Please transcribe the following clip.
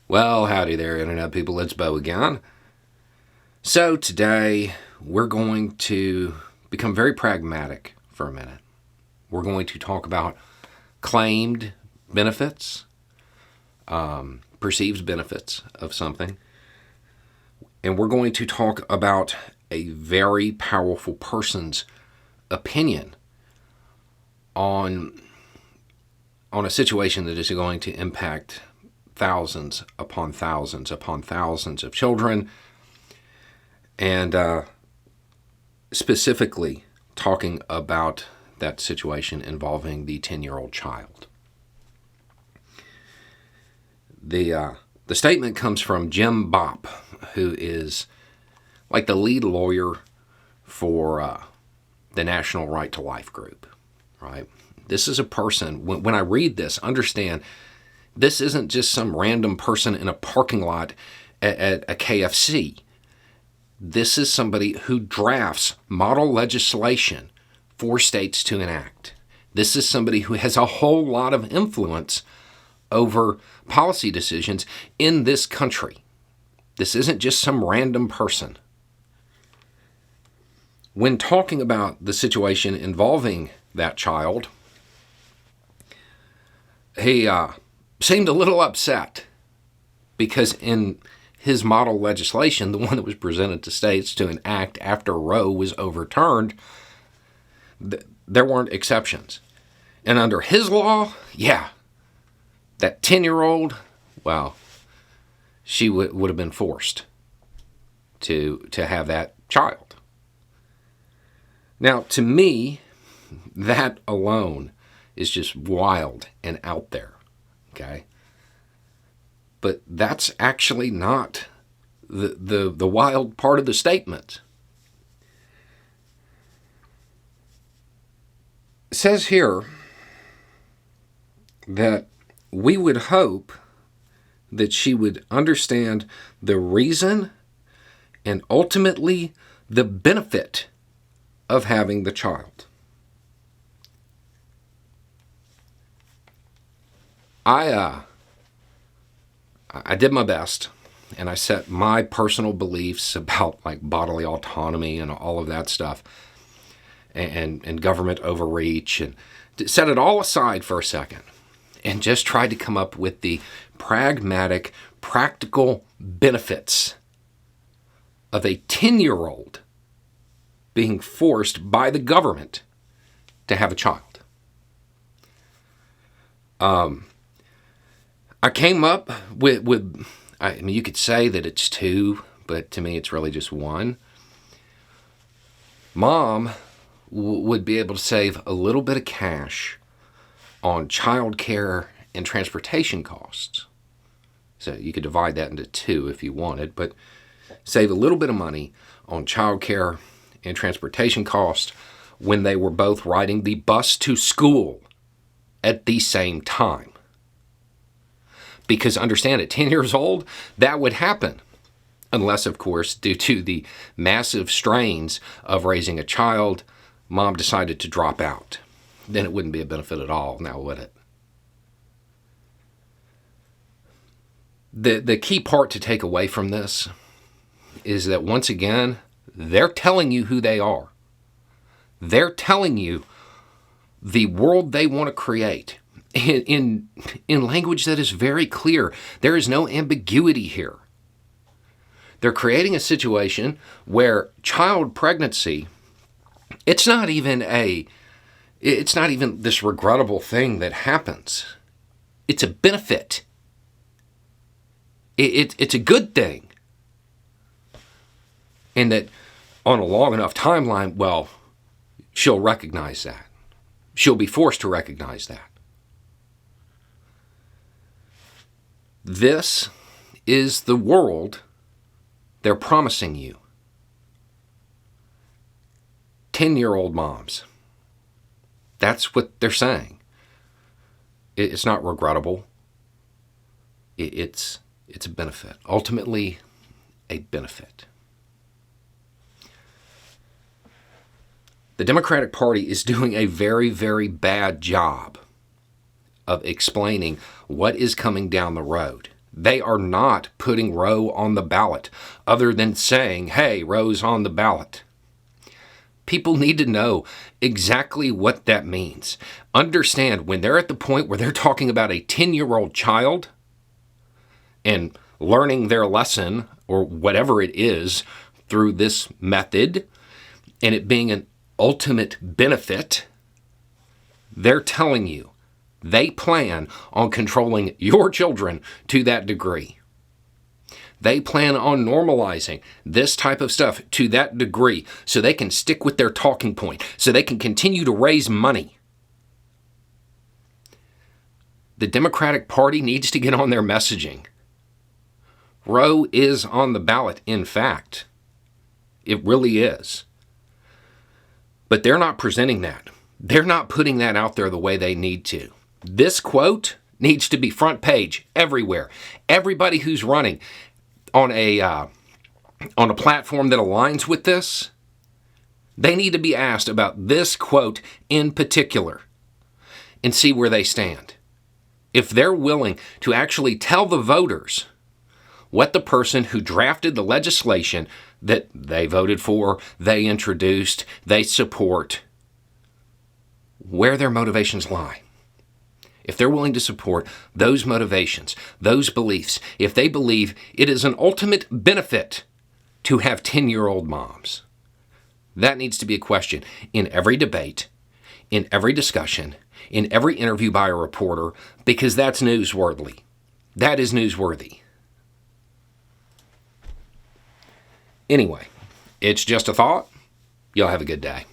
Well, howdy there, Internet people. It's Bo again. So today, we're going to become very pragmatic for a minute. We're going to talk about claimed benefits, perceived benefits of something, and we're going to talk about a very powerful person's opinion on a situation that is going to impact thousands upon thousands upon thousands of children, and specifically talking about that situation involving the 10-year-old child. The statement comes from Jim Bopp, who is like the lead lawyer for the National Right to Life group, right? This is a person, when I read this, understand this isn't just some random person in a parking lot at a KFC. This is somebody who drafts model legislation for states to enact. This is somebody who has a whole lot of influence over policy decisions in this country. This isn't just some random person. When talking about the situation involving that child, he seemed a little upset because in his model legislation, the one that was presented to states to enact after Roe was overturned, there weren't exceptions. And under his law, that 10-year-old, well, she would have been forced to have that child. Now, to me, that alone is just wild and out there, okay? But that's actually not the wild part of the statement. It says here that we would hope that she would understand the reason and ultimately the benefit of having the child. I did my best, and I set my personal beliefs about like bodily autonomy and all of that stuff, and government overreach, and set it all aside for a second, and just tried to come up with the pragmatic, practical benefits of a 10-year-old being forced by the government to have a child. I came up with I mean, you could say that it's two, but to me it's really just one. Mom would be able to save a little bit of cash on childcare and transportation costs. So you could divide that into two if you wanted, but save a little bit of money on childcare and transportation costs when they were both riding the bus to school at the same time. Because understand, at 10 years old, that would happen. Unless, of course, due to the massive strains of raising a child, mom decided to drop out. Then it wouldn't be a benefit at all, now would it? The key part to take away from this is that, once again, they're telling you who they are. They're telling you the world they want to create. In language that is very clear. There is no ambiguity here. They're creating a situation where child pregnancy, it's not even this regrettable thing that happens. It's a benefit. It's a good thing. And that on a long enough timeline, well, she'll recognize that. She'll be forced to recognize that. This is the world they're promising you. 10-year-old moms. That's what they're saying. It's not regrettable. It's a benefit. Ultimately, a benefit. The Democratic Party is doing a very, very bad job of explaining what is coming down the road. They are not putting Roe on the ballot, other than saying, hey, Roe's on the ballot. People need to know exactly what that means. Understand when they're at the point where they're talking about a 10-year-old child and learning their lesson or whatever it is through this method and it being an ultimate benefit, they're telling you they plan on controlling your children to that degree. They plan on normalizing this type of stuff to that degree so they can stick with their talking point, so they can continue to raise money. The Democratic Party needs to get on their messaging. Roe is on the ballot, in fact. It really is. But they're not presenting that. They're not putting that out there the way they need to. This quote needs to be front page everywhere. Everybody who's running on a platform that aligns with this, they need to be asked about this quote in particular and see where they stand. If they're willing to actually tell the voters what the person who drafted the legislation that they voted for, they introduced, they support, where their motivations lie. If they're willing to support those motivations, those beliefs, if they believe it is an ultimate benefit to have 10-year-old moms, that needs to be a question in every debate, in every discussion, in every interview by a reporter, because that's newsworthy. That is newsworthy. Anyway, it's just a thought. Y'all have a good day.